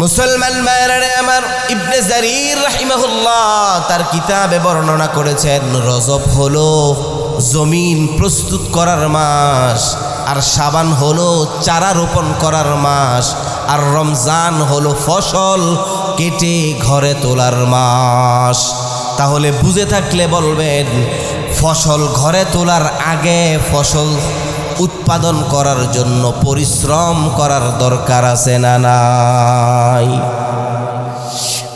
মুসলমান ভাইরা আমার, ইবনে জারির রাহিমাহুল্লাহ তার কিতাবে বর্ণনা করেছেন, রজব হলো জমিন প্রস্তুত করার মাস, আর শাবান হলো চারা রোপণ করার মাস, আর রমজান হলো ফসল কেটে ঘরে তোলার মাস। তাহলে বুঝে থাকলে বলবেন, ফসল ঘরে তোলার আগে ফসল উৎপাদন করার জন্য পরিশ্রম করার দরকার আছে না নাই?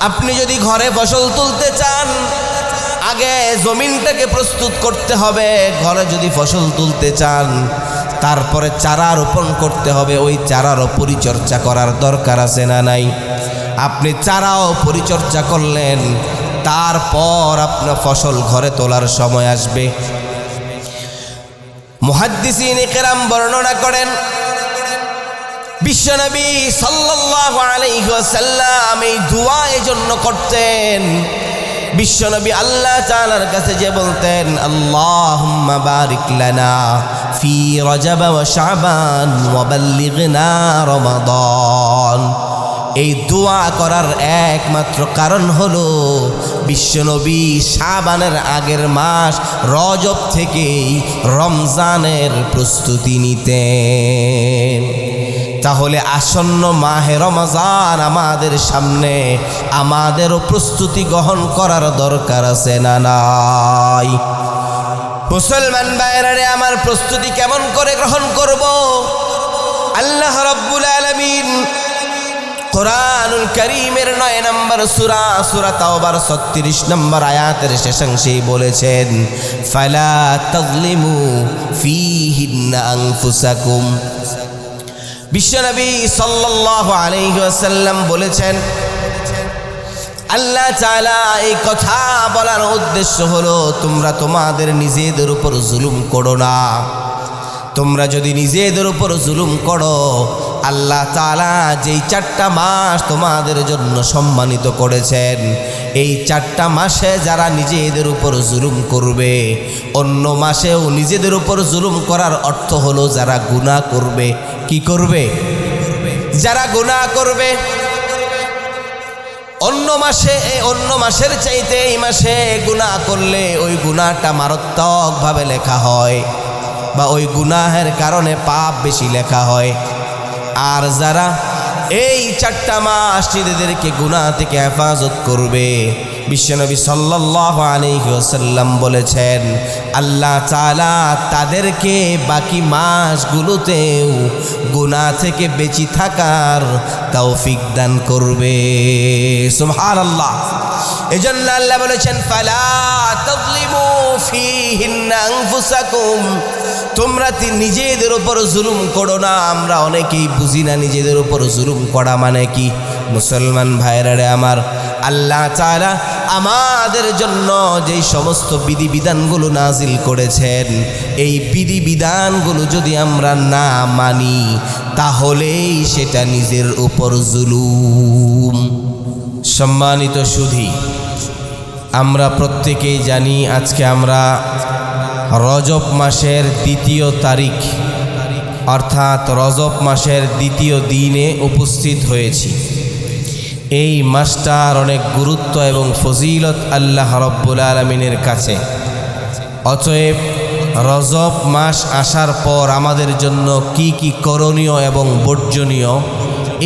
আপনি যদি ঘরে ফসল তুলতে চান, আগে জমিনটাকে প্রস্তুত করতে হবে। ঘরে যদি ফসল তুলতে চান, তারপরে চারা রোপণ করতে হবে। ওই চারারও পরিচর্যা করার দরকার আছে না নাই? আপনি চারাও পরিচর্যা করলেন, তারপর আপনার ফসল ঘরে তোলার সময় আসবে। মুহাদ্দিসিন কেরাম বর্ণনা করেন, বিশ্বনবী সাল্লাল্লাহু আলাইহি ওয়াসাল্লাম এই দোয়া এজন্য করতেন। বিশ্বনবী আল্লাহ তাআলার কাছে যে বলতেন, আল্লাহুম্মা বারিক লানা ফি রজব ওয়া শাবান ওয়া বাল্লিগনা রমাদান। এই দোয়া করার একমাত্র কারণ হলো বিশ্বনবী শাবানের আগের মাস রজব থেকেই রমজানের প্রস্তুতি নিতেন। তাহলে আসন্ন মাহে রমজান আমাদের সামনে, আমাদেরও প্রস্তুতি গ্রহণ করার দরকার আছে না নাই? মুসলমান ভাইরা আমার, প্রস্তুতি কেমন করে গ্রহণ করব? আল্লাহ রাব্বুল আলামিন কুরআনুল কারীমের 9 নম্বর সূরা, সূরা তাওবার 36 নম্বর আয়াতের শেষাংশেই বলেছেন, ফালা তাযলিমু ফীহিন্না আনফুসাকুম। বিশ্বনবী সাল্লাল্লাহু আলাইহি ওয়াসাল্লাম বলেছেন, আল্লাহ তাআলা এই কথা বলার উদ্দেশ্য হলো, তোমরা তোমাদের নিজেদের উপর জুলুম করো না। তোমরা যদি নিজেদের উপর জুলুম করো, আল্লাহ তাআলা যেই 4টা মাস তোমাদের জন্য সম্মানিত করেছেন, এই 4টা মাসে যারা নিজেদের উপর জুলুম করবে, অন্য মাসেও নিজেদের উপর জুলুম করার অর্থ হলো যারা গুনাহ করবে। কি করবে? যারা গুনাহ করবে। অন্য মাসের চাইতে এই মাসে গুনাহ করলে ওই গুনাহটা মারাত্মকভাবে লেখা হয়, বা ওই গুনাহের কারণে পাপ বেশি লেখা হয়। আর যারা এই 4টা মাস নিজেদেরকে গুনাহ থেকে হেফাজত করবে, বিশ্বনবী সাল্লাল্লাহু আলাইহি ওয়াসাল্লাম বলেছেন, আল্লাহ তাআলা তাদেরকে বাকি মাসগুলোতেও গুনাহ থেকে বেঁচে থাকার তৌফিক দান করবে। সুবহানাল্লাহ। এজন্য আল্লাহ বলেছেন, ফালা তাযলিমু ফীহিন্না আনফুসাকুম। তোমরা নিজেদের উপর জুলুম করো না। আমরা অনেকেই বুঝি না নিজেদের উপর জুলুম করা মানে কি। মুসলমান ভাইরা আমার, আল্লাহ তাআলা আমাদের জন্য যেই সমস্ত বিধিবিধানগুলো নাজিল করেছেন, এই বিধিবিধানগুলো যদি আমরা না মানি, তাহলেই সেটা নিজের উপর জুলুম। সম্মানিত সুধী, আমরা প্রত্যেকেই জানি আজকে আমরা রজব মাসের 2য় তারিখ, অর্থাৎ রজব মাসের 2য় দিনে উপস্থিত হয়েছি। এই মাসটার অনেক গুরুত্ব এবং ফজিলত আল্লাহ রাব্বুল আলামিনের কাছে। অতএব রজব মাস আসার পর আমাদের জন্য কি কি করণীয় এবং বর্জনীয়,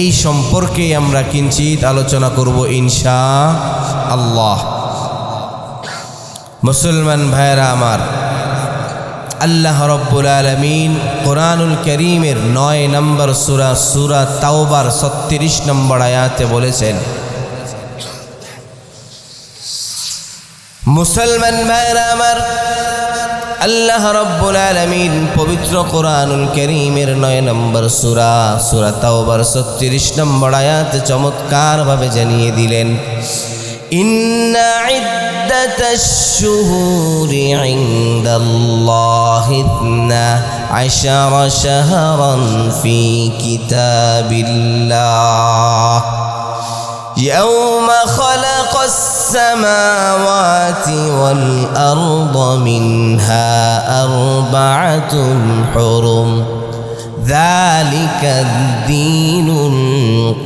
এই সম্পর্কে আমরা কিঞ্চিত আলোচনা করব ইনশাআল্লাহ। মুসলমান ভাইরা আমার, আল্লাহ রাব্বুল আলামিন কুরআনুল কারীমের 9 নম্বর সূরা, সূরা তাওবার 36 নম্বর আয়াতে বলেছেন, মুসলমান ভাইরা আমার, আল্লাহ রাব্বুল আলামিন পবিত্র কুরআনুল কারীমের 9 নম্বর সূরা, সূরা তাওবার 36 নম্বর আয়াতে চমৎকারভাবে জানিয়ে দিলেন, ইন্না ইদ্দাতাশ শুহুরি ইনদাল্লাহি 12 শাহরান ফি কিতাবিল্লাহ ইয়াওমা খালাকাস সামাওয়াতি ওয়াল আরদা মিনহা আরবা'তুন হুরুম যালিকাদ দীনুল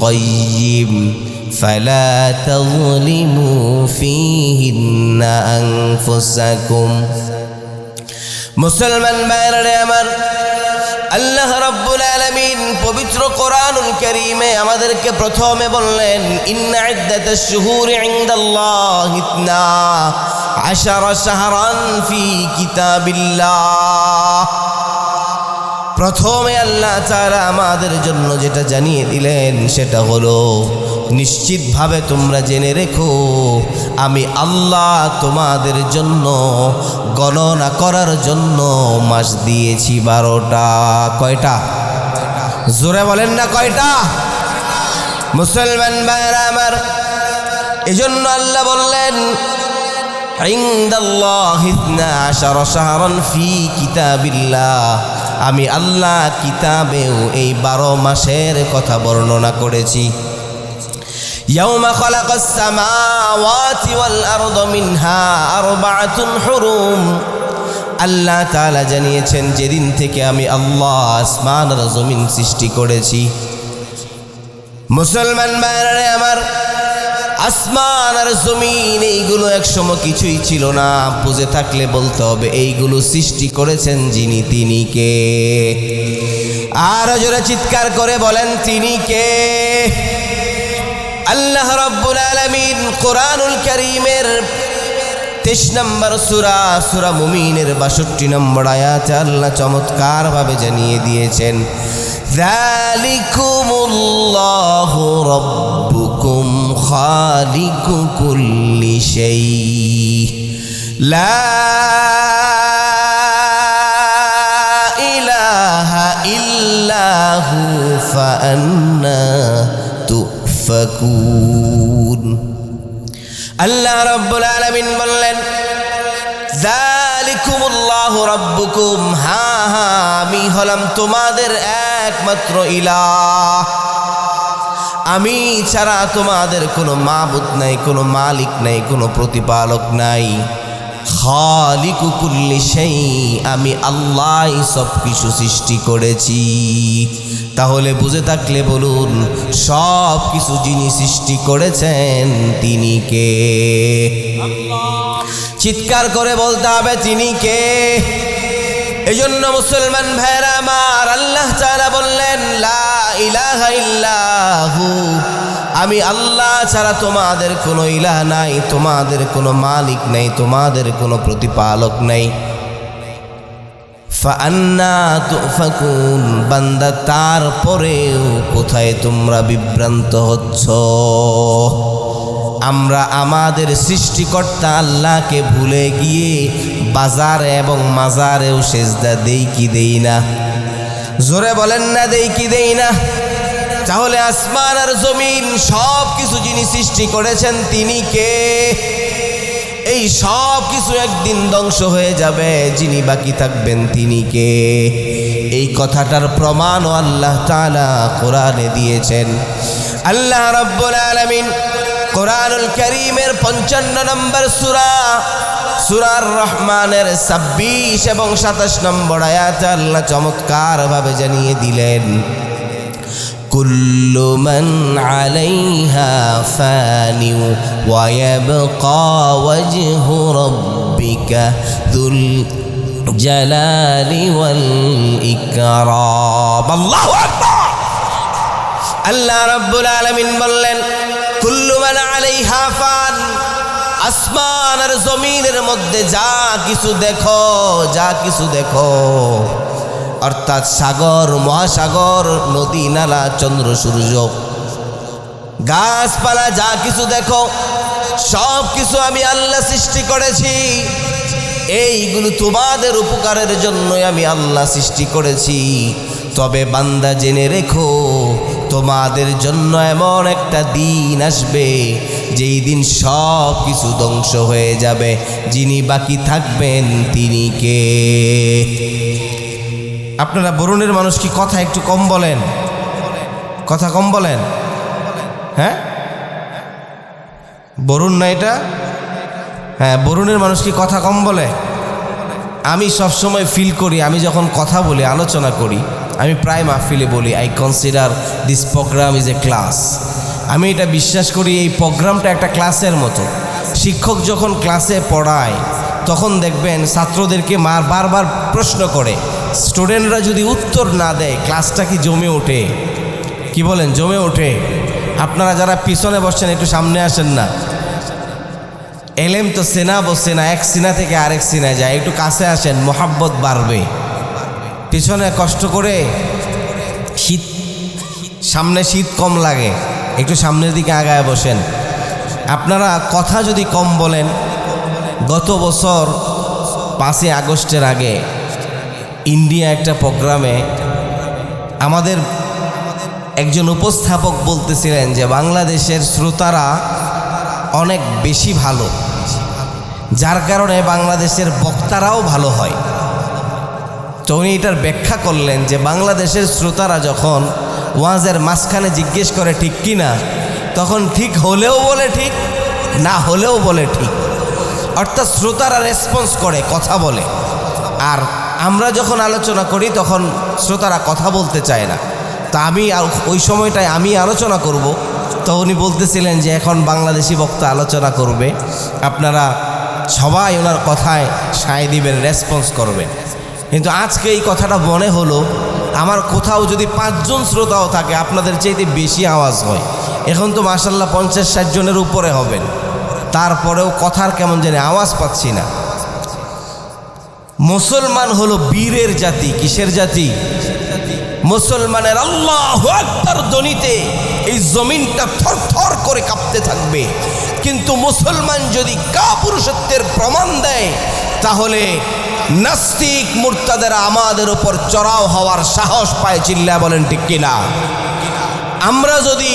কাইয়্যিম ফালা তাযলিমু ফীহিন্না আনফুসাকুম। মুসলমান ভাইরা আমার, আল্লাহ রাব্বুল আলামিন পবিত্র কোরআনুল কারীমে আমাদেরকে প্রথমে বললেন, ইন্না ইদ্দাতাশ শুহুরি ইনদাল্লাহি 12 শাহরান ফি কিতাবিল্লাহ। প্রথমে আল্লাহ তাআলা আমাদের জন্য যেটা জানিয়ে দিলেন সেটা হলো, নিশ্চিতভাবে তোমরা জেনে রেখো আমি আল্লাহ তোমাদের জন্য গণনা করার জন্য মাস দিয়েছি 12টা। কয়টা? জোরে বলেন না কয়টা? মুসলমান ভাইরা আমার, এজন্য আল্লাহ বললেন ইনদাল্লাহি 12 শাহরান ফি কিতাবিল্লাহ। আমি আল্লাহ কিতাবেও এই 12 মাসের কথা বর্ণনা করেছি। ইয়াউমা খালাকাস সামাওয়াতি ওয়াল আরদা মিনহা আরবাআতুন হুরুম। আল্লাহ তাআলা জানিয়েছেন, যেদিন থেকে আমি আল্লাহ আসমান আর জমিন সৃষ্টি করেছি। মুসলমান ভাইরা আমার, আসমান আর জমিন এইগুলো একসময় কিছুই ছিল না। বুঝে থাকলে বলতে হবে এইগুলো সৃষ্টি করেছেন যিনি, তিনি কে? আর জোরে চিৎকার করে বলেন, তিনি কে? আল্লাহ রাব্বুল আলামিন কোরআনুল কারীমের 23 নম্বর সূরা, সূরা মুমিনের 62 নম্বর আয়াতে আল্লাহ চমৎকার ভাবে জানিয়ে দিয়েছেন, যালিকুমুল্লাহু রাব্বুকুম খালিকু কুল্লি শাই লা ইলাহা ইল্লাহু ফাআন্না তুফাকুন। আল্লাহ রাব্বুল আলামিন বললেন, যালিকুমুল্লাহু রাব্বুকুম, হ্যাঁ হ্যাঁ আমি হলাম তোমাদের একমাত্র ইলাহ। আমি ছাড়া তোমাদের কোনো মাবুদ নাই, কোনো মালিক নাই, কোনো প্রতিপালক নাই। খালিকু কুল্লি শাই, আমি আল্লাহই সব কিছু সৃষ্টি করেছি। তাহলে বুঝে থাকলে বলুন, সব কিছু যিনি সৃষ্টি করেছেন তিনি কে? চিৎকার করে বলতে হবে, তিনি কে? এজন্য মুসলমান ভাইরা আমার, আল্লাহ তাআলা বললেন, লা ইলাহা ইল্লাহু, আমি আল্লাহ ছাড়া তোমাদের কোনো ইলাহ নাই, তোমাদের কোনো মালিক নাই, তোমাদের কোনো প্রতিপালক নাই। ফাআন্না তুফাকুন, বান্দা তারপরেও কোথায় তোমরা বিভ্রান্ত হচ্ছ? আমরা আমাদের সৃষ্টিকর্তা আল্লাহকে ভুলে গিয়ে বাজারে এবং মাজারেও সেজদা দেই কি দেই না? জোরে বলেন না, দেই কি দেই না? তাহলে আসমান আর জমিন সব কিছু যিনি সৃষ্টি করেছেন তিনি কে? এই সব কিছু একদিন ধ্বংস হয়ে যাবে, যিনি বাকি থাকবেন তিনি কে? এই কথাটার প্রমাণও আল্লাহ তাআলা কোরআনে দিয়েছেন। আল্লাহ রাব্বুল আলামিন কোরআনুল কারীমের 55 নম্বর সূরা, সূরার রহমানের 26 এবং 27 নম্বর আয়াতে আল্লাহ চমৎকার ভাবে জানিয়ে দিলেন, কুল্লু মান আলাইহা ফানি ওয়া ইয়াবকা ওয়াজহু রাব্বিকা যুল জালালি ওয়াল ইকরাম। আল্লাহু আকবার। আল্লাহ রাব্বুল আলামিন বললেন, কুল্লু মান আলাইহা ফান, আসমান আর জমিনের মধ্যে যা কিছু দেখো, যা কিছু দেখো, অর্থাৎ সাগর, মহাসাগর, নদী, নালা, চন্দ্র, সূর্য, গাছপালা, যা কিছু দেখো সব কিছু আমি আল্লাহ সৃষ্টি করেছি। এইগুলো তোমাদের উপকারের জন্যই আমি আল্লাহ সৃষ্টি করেছি। তবে বান্দা জেনে রেখো, তোমাদের জন্য এমন একটা দিন আসবে যেই দিন সব কিছু ধ্বংস হয়ে যাবে, যিনি বাকি থাকবেন তিনি কে? আপনারা বরুণের মানুষ কি কথা একটু কম বলেন? কথা কম বলেন? হ্যাঁ, বরুণ না এটা? হ্যাঁ, বরুণের মানুষ কি কথা কম বলে? আমি সবসময় ফিল করি, আমি যখন কথা বলি, আলোচনা করি, আমি প্রায় মাহফিলে বলি, I consider this programme is a class. আমি এটা বিশ্বাস করি এই প্রোগ্রামটা একটা ক্লাসের মতো। শিক্ষক যখন ক্লাসে পড়ায় তখন দেখবেন ছাত্রদেরকে বারবার প্রশ্ন করে, স্টুডেন্টরা যদি উত্তর না দেয় ক্লাসটা কি জমে ওঠে? কি বলেন, জমে ওঠে? আপনারা যারা পিছনে বসছেন একটু সামনে আসেন না। এলেম তো সেনা বসে না, এক সিনা থেকে আরেক সিনা যায়, একটু কাছে আসেন, মোহাব্বত বাড়বে। পিছনে কষ্ট করে শীত, সামনে শীত কম লাগে, একটু সামনের দিকে আগায় বসেন। আপনারা কথা যদি কম বলেন, গত বছর 5ই আগস্টের আগে ইন্ডিয়া একটা প্রোগ্রামে আমাদের একজন উপস্থাপক বলতেছিলেন যে বাংলাদেশের শ্রোতারা অনেক বেশি ভালো, যার কারণে বাংলাদেশের বক্তারাও ভালো হয়। তো উনি এটার ব্যাখ্যা করলেন যে বাংলাদেশের শ্রোতারা যখন ওয়াজের মাঝখানে জিজ্ঞেস করে ঠিক কি না, তখন ঠিক হলেও বলে ঠিক, না হলেও বলে ঠিক। অর্থাৎ শ্রোতারা রেসপন্স করে, কথা বলে। আর আমরা যখন আলোচনা করি তখন শ্রোতারা কথা বলতে চায় না। তা আমি ওই সময়টায় আমি আলোচনা করব, তো উনি বলতেছিলেন যে এখন বাংলাদেশি বক্তা আলোচনা করবে, আপনারা সবাই ওনার কথায় সায় দিবেন, রেসপন্স করবেন। কিন্তু আজকে এই কথাটা মনে হলো, আমার কোথাও যদি 5 জন শ্রোতাও থাকে আপনাদের চাইতে বেশি আওয়াজ হয়। এখন তো মাশাআল্লাহ 50-60 জনের উপরে হবেন, তারপরেও কথার কেমন জানি আওয়াজ পাচ্ছি না। মুসলমান হলো বীরের জাতি। কিসের জাতি? মুসলমানের আল্লাহু আকবার ধ্বনিতে এই জমিনটা থরথর করে কাঁপতে থাকবে। কিন্তু মুসলমান যদি কাপুরুষত্বের প্রমাণ দেয়, তাহলে নাস্তিক মুরতাদেরা আমাদের উপর চড়াও হওয়ার সাহস পায়। চিল্লা বলেন ঠিক কিনা? আমরা যদি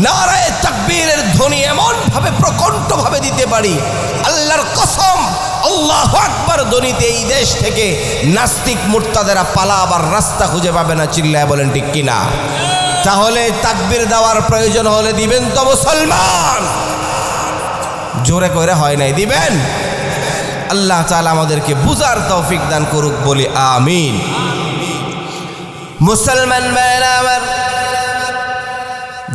নারায়ে তাকবীরের ধ্বনি এমনভাবে প্রকণ্ঠভাবে দিতে পারি, আল্লাহর কসম আল্লাহু আকবার ধ্বনিতে এই দেশ থেকে নাস্তিক মুরতাদেরা পালাবার রাস্তা খুঁজে পাবে না। চিল্লায় বলেন ঠিক কিনা? তাহলে তাকবীর দেওয়ার প্রয়োজন হলে দিবেন তো মুসলমান, জোরে করে হয় নাই, দিবেন। আল্লাহ তাআলা আমাদেরকে বুঝার তৌফিক দান করুক, বলি আমিন। মুসলমান ভাইরা আমার,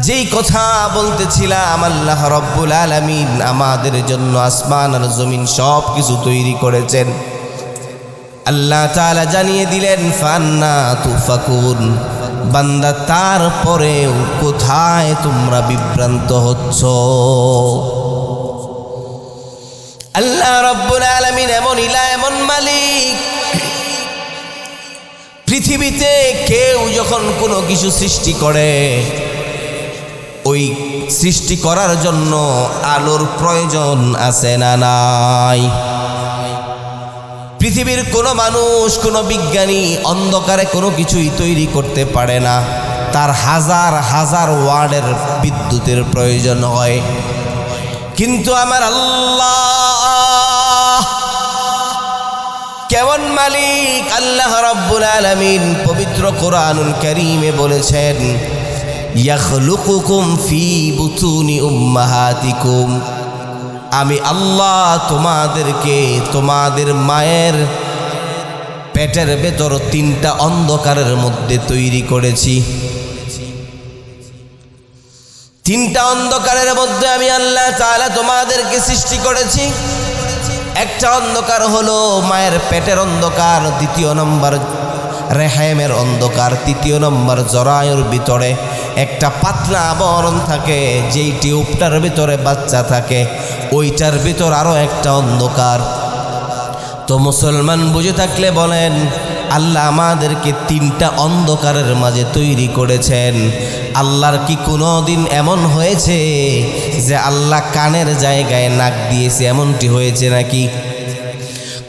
যেই কথা বলতেছিলাম, আল্লাহ রাব্বুল আলামিন আমাদের জন্য আসমান আর জমিন সব কিছু তৈরি করেছেন। আল্লাহ তাআলা জানিয়ে দিলেন ফান্না তুফাকুন, বান্দা তারপরেও কোথায় তোমরা বিভ্রান্ত হচ্ছ? আল্লাহ রাব্বুল আলামিন এমন ইলা, এমন মালিক, পৃথিবীতে কেউ যখন কোনো কিছু সৃষ্টি করে, ওই সৃষ্টি করার জন্য আলোর প্রয়োজন আছে না নাই? পৃথিবীর কোনো মানুষ, কোনো বিজ্ঞানী অন্ধকারে কোনো কিছুই তৈরি করতে পারে না, তার হাজার হাজার ওয়াটের বিদ্যুতের প্রয়োজন হয়। কিন্তু আমার আল্লাহ কেমন মালিক! আল্লাহ রাব্বুল আলামিন পবিত্র কোরআনুল কারীমে বলেছেন, ইয়াখলুকুকুম ফি বুতুনি উম্মাহাতিকুম, আমি আল্লাহ তোমাদেরকে তোমাদের মায়ের পেটের ভেতর 3টা অন্ধকারের মধ্যে তৈরি করেছি। 3টা অন্ধকারের মধ্যে আমি আল্লাহ তাআলা তোমাদেরকে সৃষ্টি করেছি। একটা অন্ধকার হলো মায়ের পেটের অন্ধকার, 2 নম্বর রেহেমের অন্ধকার, 3 নম্বর জরায়ুর ভিতরে একটা পাতলা আবরণ থাকে, যেই টিউবটার ভিতরে বাচ্চা থাকে, ওইটার ভিতর আরো একটা অন্ধকার। তো মুসলমান বুঝে থাকলে বলেন, আল্লাহ আমাদেরকে 3টা অন্ধকারের মাঝে তৈরি করেছেন। আল্লাহর কি কোনো দিন এমন হয়েছে যে আল্লাহ কানের জায়গায় নাক দিয়েছে? এমনটি হয়েছে নাকি?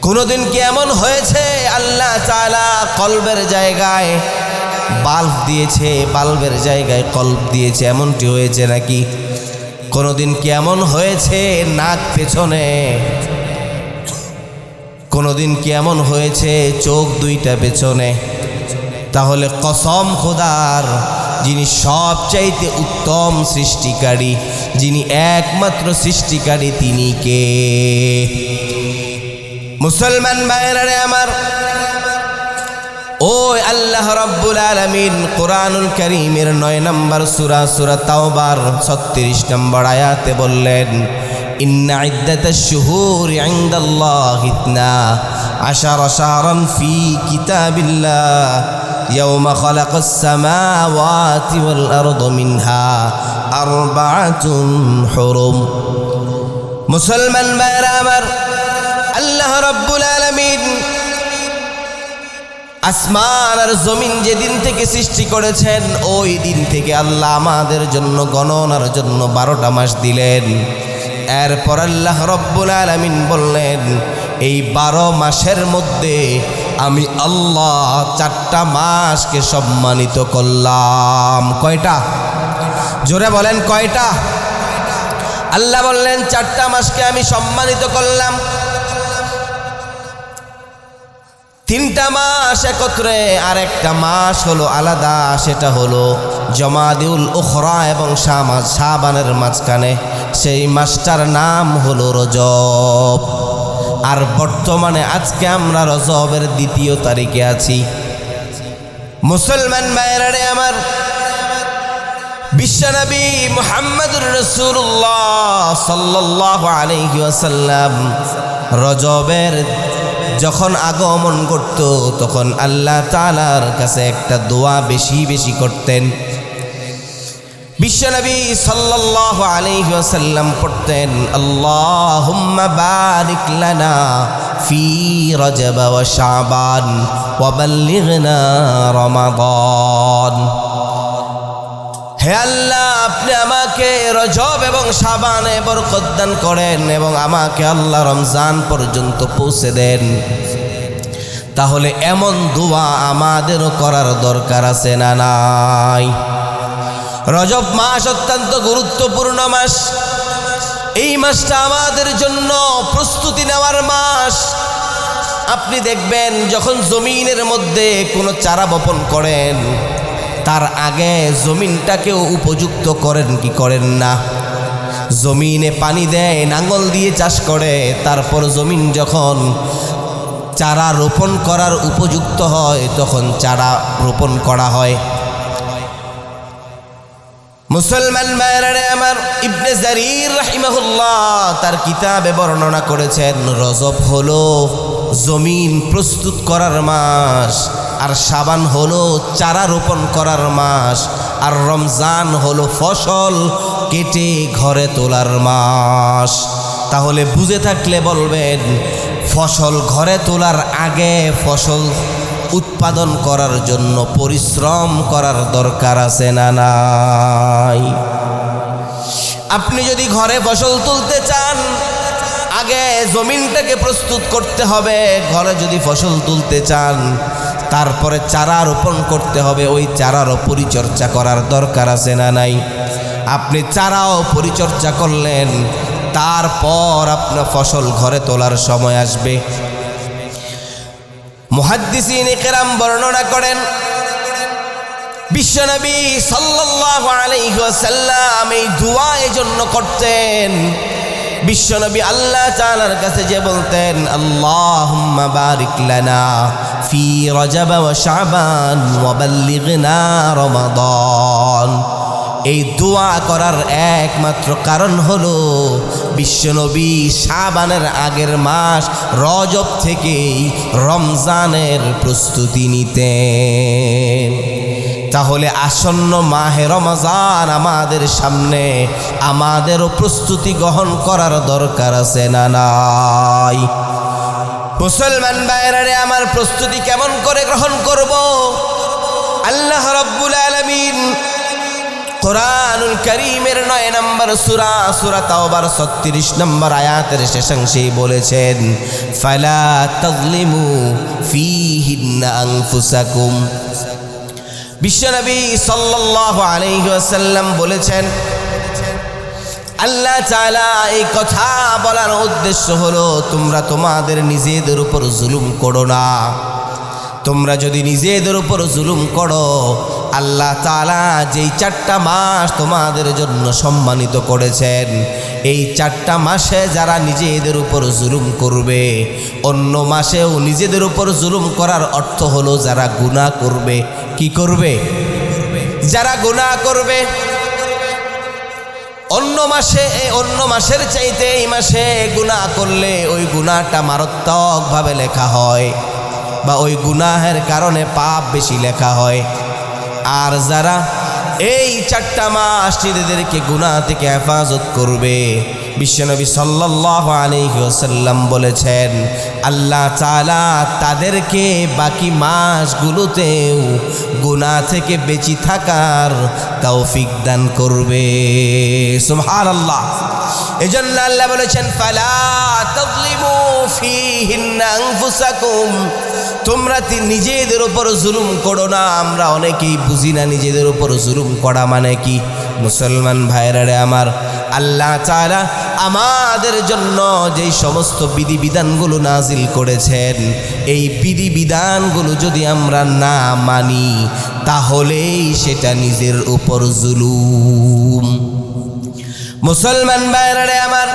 কোনোদিন কি এমন হয়েছে আল্লাহ তাআলা কলবের জায়গায় বাল্ব দিয়েছে, বাল্বের জায়গায় কলব দিয়েছে? এমনটি হয়েছে নাকি? কোনোদিন কি এমন হয়েছে নাক পেছনে? কোনোদিন কি এমন হয়েছে চোখ 2টা পেছনে? তাহলে কসম খোদার, যিনি সবচাইতে উত্তম সৃষ্টিকারী, যিনি একমাত্র সৃষ্টিকারী, তিনি কে? মুসলমান ভাইরা আমার, ও আল্লাহ রাব্বুল আলামিন কুরআনুল কারীমের 9 নম্বর সূরা সূরা তাওবার 36 নম্বর আয়াতে বললেন, ইন্না ইদ্দাতাশ শুহুরি ইনদাল্লাহি 12 শাহরান ফি কিতাবিল্লাহ ইয়াওমা খালাকাস সামাওয়াতি ওয়াল আরদ মিনহা আরবাআতুন হুরুম। মুসলমান ভাইরা আমার, আল্লাহ রাব্বুল আলামিন আসমান আর জমিন যেদিন থেকে সৃষ্টি করেছেন ওই দিন থেকে আল্লাহ আমাদের জন্য গণনার জন্য 12টা মাস দিলেন। এরপর আল্লাহ রব্বুল আলামিন বললেন, এই 12 মাসের মধ্যে আমি আল্লাহ 4টা মাসকে সম্মানিত করলাম। কয়টা? জোরে বলেন, কয়টা? আল্লাহ বললেন 4টা মাসকে আমি সম্মানিত করলাম। 3টা মাস একত্রে, আর একটা মাস হলো আলাদা, সেটা হলো জমাদিউল উখরা এবং শাবানের মাঝখানে, সেই মাসটার নাম হলো রজব। আর বর্তমানে আজকে আমরা রজবের 2য় তারিখে আছি। মুসলমান ভাইয়েরা আমার, বিশ্বনবী মুহাম্মদুর রাসূলুল্লাহ সাল্লাল্লাহু আলাইহি ওয়াসাল্লাম রজবের যখন আগমন করত তখন আল্লাহ তাআলার কাছে একটা দোয়া বেশি বেশি করতেন। বিশ্বনবী সাল্লাল্লাহু আলাইহি ওয়াসাল্লাম পড়তেন, আল্লাহুম্মা বারিক লানা ফি রজব ওয়া শাবান ওয়া বাল্লিগনা রমাদান। হে আল্লাহ, আপনি আমাকে রজব এবং শাবানে বরকত দান করেন এবং আমাকে আল্লাহ রমজান পর্যন্ত পৌঁছে দেন। তাহলে এমন দোয়া আমাদেরও করার দরকার আছে না নাই? রজব মাস অত্যন্ত গুরুত্বপূর্ণ মাস। এই মাসটা আমাদের জন্য প্রস্তুতি নেওয়ার মাস। আপনি দেখবেন যখন জমিনের মধ্যে কোনো চারা বপন করেন তার আগে জমিনটাকেও উপযুক্ত করেন কি করেন না? জমিনে পানি দেয়, নাঙ্গল দিয়ে চাষ করে, তারপর জমিন যখন চারা রোপণ করার উপযুক্ত হয় তখন চারা রোপণ করা হয়। মুসলমান ভাইরা আমার, ইবনে জারির রাহিমাহুল্লাহ তার কিতাবে বর্ণনা করেছেন, রজব হলো জমিন প্রস্তুত করার মাস, আর শাবান হলো চারা রোপণ করার মাস, আর রমজান হলো ফসল কেটে ঘরে তোলার মাস। তাহলে বুঝে থাকলে বলবেন, ফসল ঘরে তোলার আগে ফসল উৎপাদন করার জন্য পরিশ্রম করার দরকার আছে না নাই? আপনি যদি ঘরে ফসল তুলতে চান, আগে জমিনটাকে প্রস্তুত করতে হবে। ঘরে যদি ফসল তুলতে চান, তারপরে চারা রোপণ করতে হবে। ওই চারারও পরিচর্যা করার দরকার আছে না নাই? আপনি চারাও পরিচর্যা করলেন, তারপর আপনার ফসল ঘরে তোলার সময় আসবে। মুহাদ্দিসিন ইকরাম বর্ণনা করেন, বিশ্বনবী সাল্লাল্লাহু আলাইহি ওয়াসাল্লাম এই দোয়া এজন্য করতেন। বিশ্বনবী আল্লাহ তাআলার কাছে যে বলতেন, আল্লাহুম্মা বারিক লানা ফি রজব ওয়া শাবান ওয়া বাল্লিগনা রমাদান। এই দোয়া করার একমাত্র কারণ হলো বিশ্বনবী শাবানের আগের মাস রজব থেকেই রমজানের প্রস্তুতি নিতেন। তাহলে আসন্ন মাহে রমজান আমাদের সামনে, আমাদেরও প্রস্তুতি গ্রহণ করার দরকার আছে না নাই? মুসলমান ভাইরা আমার, প্রস্তুতি কেমন করে গ্রহণ করব? আল্লাহ রাব্বুল আলামিন কুরআনুল কারীমের 9 নম্বর সূরা সূরা তাওবার 36 নম্বর আয়াতের শেষাংশেই বলেছেন, ফালা তাযলিমু ফীহিন্না আনফুসাকুম। বিশ্বনবী সাল্লাল্লাহু আলাইহি ওয়াসাল্লাম বলেছেন, আল্লাহ তাআলা এই কথা বলার উদ্দেশ্য হলো তোমরা তোমাদের নিজেদের উপর জুলুম করো না। তোমরা যদি নিজেদের উপর জুলুম করো আল্লাহ তাআলা যেই 4টা মাস তোমাদের জন্য সম্মানিত করেছেন, এই 4টা মাসে যারা নিজেদের উপর জুলুম করবে, অন্য মাসেও নিজেদের উপর জুলুম করার অর্থ হলো যারা গুনাহ করবে। কি করবে? যারা গুনাহ করবে। অন্য মাসের চাইতে এই মাসে গুনাহ করলে ওই গুনাহটা মারাত্মকভাবে লেখা হয়, বা ওই গুনাহের কারণে পাপ বেশি লেখা হয়। আর যারা এই 4টা মাস নিজেদেরকে গুনাহ থেকে হেফাজত করবে, বিশ্বনবী সাল্লাল্লাহু আলাইহি ওয়াসাল্লাম বলেছেন আল্লাহ তাআলা তাদেরকে বাকি মাসগুলোতেও গুনাহ থেকে বেঁচে থাকার তৌফিক দান করবে। সুবহানাল্লাহ। এজন্য আল্লাহ বলেছেন ফালা তাযলিমু ফীহিন্না আনফুসাকুম, তোমরা নিজেদের উপর জুলুম করো না। আমরা অনেকেই বুঝি না নিজেদের উপর জুলুম করা মানে কি। মুসলমান ভাইরা আমার, আল্লাহ তাআলা আমাদের জন্য যেই সমস্ত বিধিবিধানগুলো নাজিল করেছেন, এই বিধিবিধানগুলো যদি আমরা না মানি তাহলেই সেটা নিজের উপর জুলুম। মুসলমান ভাইরা আমার,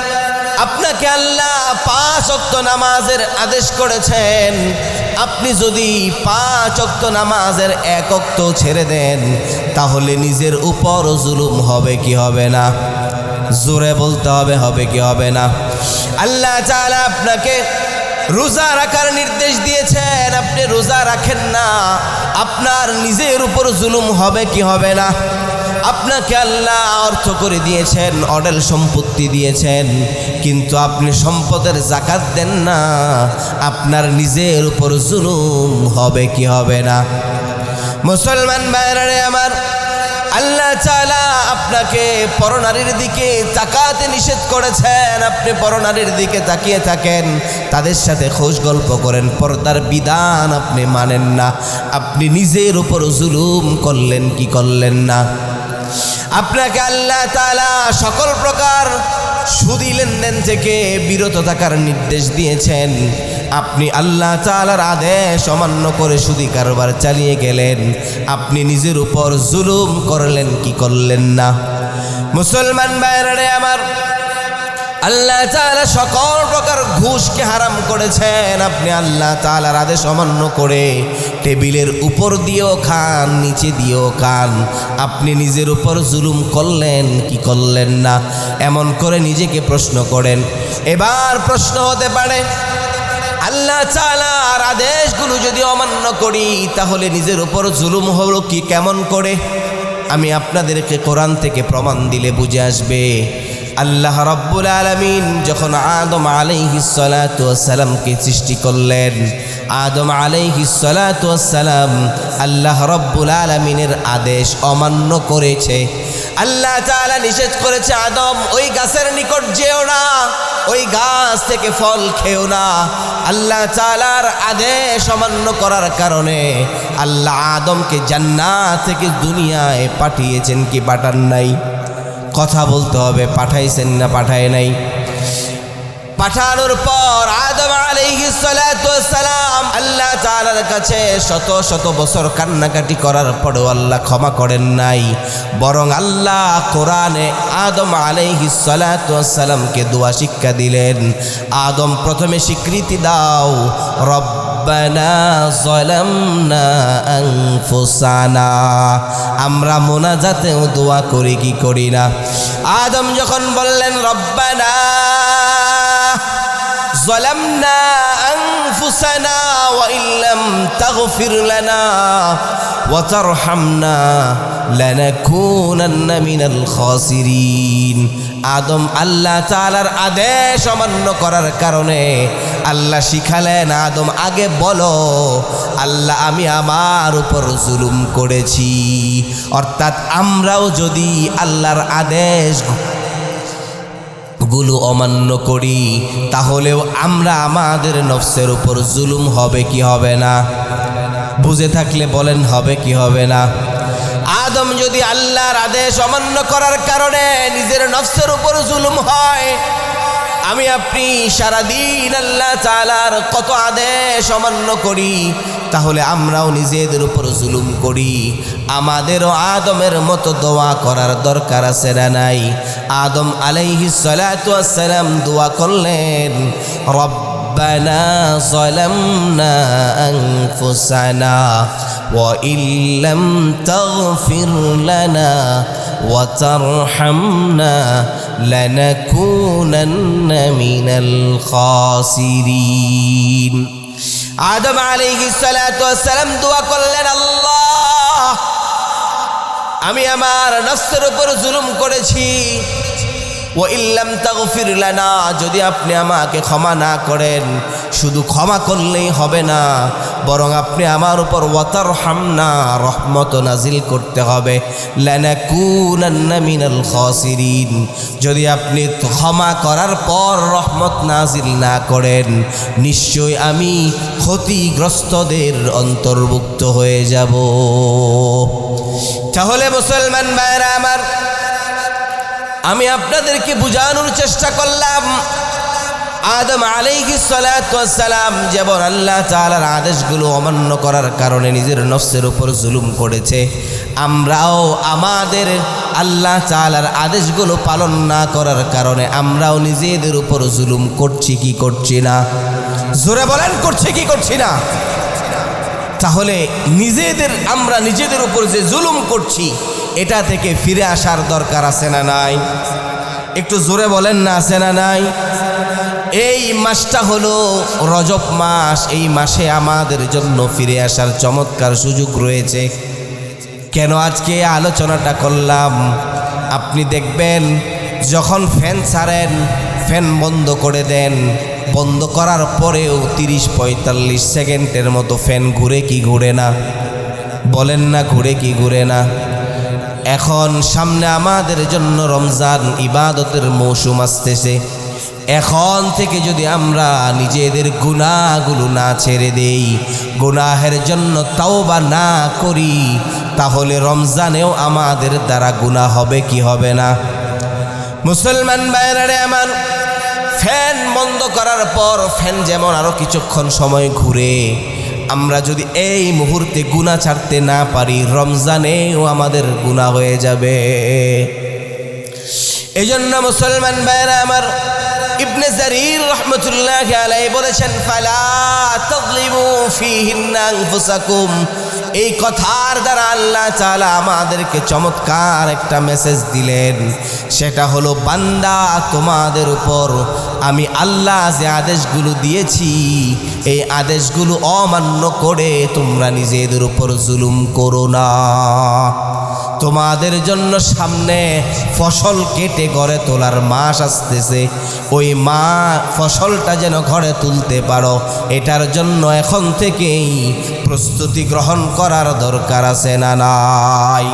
আপনাকে আল্লাহ 5 ওয়াক্ত নামাজের আদেশ করেছেন। আপনি যদি 5 ওয়াক্ত নামাজের 1 ওয়াক্ত ছেড়ে দেন তাহলে নিজের উপর জুলুম হবে কি হবে না? জোরে বলতে হবে, হবে কি হবে না? আল্লাহ তাআলা আপনাকে রোজা রাখার নির্দেশ দিয়েছেন, আপনি রোজা রাখেন না, আপনার নিজের উপর জুলুম হবে কি হবে না? আপনাকে আল্লাহ অর্থ করে দিয়েছেন, অঢেল সম্পত্তি দিয়েছেন, কিন্তু আপনি সম্পদের যাকাত দেন না, আপনার নিজের উপর জুলুম হবে কি হবে না? মুসলমান ভাইরা আমার, আল্লাহ তাআলা আপনাকে পরনারীর দিকে তাকাতে নিষেধ করেছেন। আপনি পরনারীর দিকে তাকিয়ে থাকেন, তাদের সাথে খোশ গল্প করেন, পর্দার বিধান আপনি মানেন না, আপনি নিজের উপর জুলুম করলেন কি করলেন না? আপনাকে আল্লাহ তাআলা সকল প্রকার সুদী লেনদেন থেকে বিরত থাকার নির্দেশ দিয়েছেন। আপনি আল্লাহ তাআলার আদেশ অমান্য করে সুদী কারবার চালিয়ে গেলেন, আপনি নিজের উপর জুলুম করলেন কি করলেন না? মুসলমান ভাইরা আমার, আল্লাহ তাআলা সকল প্রকার ঘুষকে হারাম করেছেন। আপনি আল্লাহ তাআলার আদেশ অমান্য করে টেবিলের উপর দিয়েও খান, নিচে দিয়েও খান, আপনি নিজের উপর জুলুম করলেন কি করলেন না? এমন করে নিজেকে প্রশ্ন করেন। এবার প্রশ্ন হতে পারে, আল্লাহ তাআলার আদেশগুলো যদি অমান্য করি তাহলে নিজের উপর জুলুম হলো কি কেমন করে? আমি আপনাদেরকে কোরআন থেকে প্রমাণ দিলে বুঝে আসবে। আল্লাহ রাব্বুল আলামিন যখন আদম আলাইহিস সালাতু ওয়াস সালামকে সৃষ্টি করলেন, আদম আলাইহিস সালাতু ওয়াস সালাম আল্লাহ রাব্বুল আলামিনের আদেশ অমান্য করেছে। আল্লাহ তাআলা নিষেধ করেছে, আদম ওই গাছের নিকট যেও না, ওই গাছ থেকে ফল খেও না। আল্লাহ তাআলার আদেশ অমান্য করার কারণে আল্লাহ আদমকে জান্নাত থেকে দুনিয়ায় পাঠিয়েছেন কি পাঠান নাই? কথা বলতে হবে, পাঠাইছেন না পাঠায় নাই? পাঠানোর পর আদম আলাইহিস সালাতু ওয়াস সালাম আল্লাহ তাআলার কাছে শত শত বছর কান্নাকাটি করার পরেও আল্লাহ ক্ষমা করেন নাই, বরং আল্লাহ কোরআনে আদম আলাইহিস সালাতু ওয়াস সালামকে দোয়া শিক্ষা দিলেন। আদম প্রথমে স্বীকৃতি দাও, রব্বানা যালামনা আনফুসানা। আমরা মোনাজাতেও দোয়া করি কি করি না? আদম যখন বললেন রব্বানা যালামনা আনফুসানা ওয়া ইল্লাম তাগফির লানা ওয়া তারহামনা লানাকুনান্না মিনাল খাসিরিন। আদম আল্লাহ তাআলার আদেশ অমান্য করার কারণে আল্লাহ শিখালেন, আদম আগে বলো আল্লাহ আমি আমার উপর জুলুম করেছি। অর্থাৎ আমরাও যদি আল্লাহর আদেশ গুলো অমান্য করি তাহলেও আমরা আমাদের নফসের উপর জুলুম হবে কি হবে না? বুঝে থাকলে বলেন হবে কি হবে না? আদম যদি আল্লাহর আদেশ অমান্য করার কারণে নিজের নফসের উপর জুলুম হয়, আমি আপনি সারাদিন আল্লাহ তাআলার কত আদেশ অমান্য করি, তাহলে আমরাও নিজেদের উপর জুলুম করি। আমাদেরও আদমের মতো দোয়া করার দরকার আছে না নাই? আদম আলাইহিস সালাতু ওয়াস সালাম দোয়া করলেন, রব্বানা যালামনা আনফুসানা ওয়া ইল্লাম তাগফির লানা ওয়া তারহামনা লানাকুনান্না মিনাল খাসিরিন। আদম আলাইহিস সালাতু ওয়াস সালাম দোয়া করলেন, আল্লাহ, আমি আমার নফসের উপর জুলুম করেছি, ওয়া ইল্লাম তাগফির লানা, যদি আপনি আমাকে ক্ষমা না করেন, শুধু ক্ষমা করলেই হবে না, বরং আপনি আমার উপর ওয়াতারহামনা, রহমত নাজিল করতে হবে, লানাকুনান্না মিনাল খাসিরিন, যদি আপনি ক্ষমা করার পর রহমত নাজিল না করেন, নিশ্চয় আমি ক্ষতিগ্রস্তদের অন্তর্ভুক্ত হয়ে যাব। তাহলে মুসলমান ভাইরা আমার, আমি আপনাদেরকে বুঝানোর চেষ্টা করলাম, আদম আলাইহিস সালাতু ওয়াস সালাম যেমন আল্লাহ তাআলার আদেশগুলো অমান্য করার কারণে নিজের নফসের উপর জুলুম করেছে, আমরাও আমাদের আল্লাহ তাআলার আদেশগুলো পালন না করার কারণে আমরাও নিজেদের উপর জুলুম করছি কি করছি না? জোরে বলেন, করছি কি করছি না? তাহলে আমরা নিজেদের উপর যে জুলুম করছি, এটা থেকে ফিরে আসার দরকার আছে না নাই? একটু জোরে বলেন না, আছে না নাই? এই মাসটা হলো রজব মাস, এই মাসে আমাদের জন্য ফিরে আসার চমৎকার সুযোগ রয়েছে। কেন আজকে আলোচনাটা করলাম? আপনি দেখবেন যখন ফ্যান ছাড়েন, ফ্যান বন্ধ করে দেন, বন্ধ করার পরেও 30-45 সেকেন্ডের মতো ফ্যান ঘুরে কি ঘুরে না? বলেন না, ঘুরে কি ঘুরে না? এখন সামনে আমাদের জন্য রমজান ইবাদতের মৌসুম আসতেছে। এখন থেকে যদি আমরা নিজেদের গুনাহগুলো না ছেড়ে দেই, গুনাহের জন্য তাওবা না করি, তাহলে রমজানেও আমাদের দ্বারা গুনাহ হবে কি হবে না? মুসলমান ভাইরা আমার, ফ্যান বন্ধ করার পর ফ্যান যেমন আরো কিছুক্ষণ সময় ঘুরে, আমরা যদি এই মুহূর্তে গুনাহ ছাড়তে না পারি, রমজানেও আমাদের গুনাহ হয়ে যাবে। এজন্য মুসলমান ভাইরা আমার, ইবনে জারির রাহমাতুল্লাহি আলাইহি বলেছেন, ফালা তাযলিমু ফীহিন্না আনফুসাকুম। এই কথার দ্বারা আল্লাহ তাআলা আমাদেরকে চমৎকার একটা মেসেজ দিলেন, সেটা হলো, বান্দা, তোমাদের উপর আমি আল্লাহ যে আদেশগুলো দিয়েছি, এই আদেশগুলো অমান্য করে তোমরা নিজেদের উপর জুলুম করো না। তোমাদের জন্য সামনে ফসল কেটে ঘরে তোলার মাস আসতেছে, ওই ফসলটা যেন ঘরে তুলতে পারো, এটার জন্য এখন থেকেই প্রস্তুতি গ্রহণ করার দরকার আছে না নাই?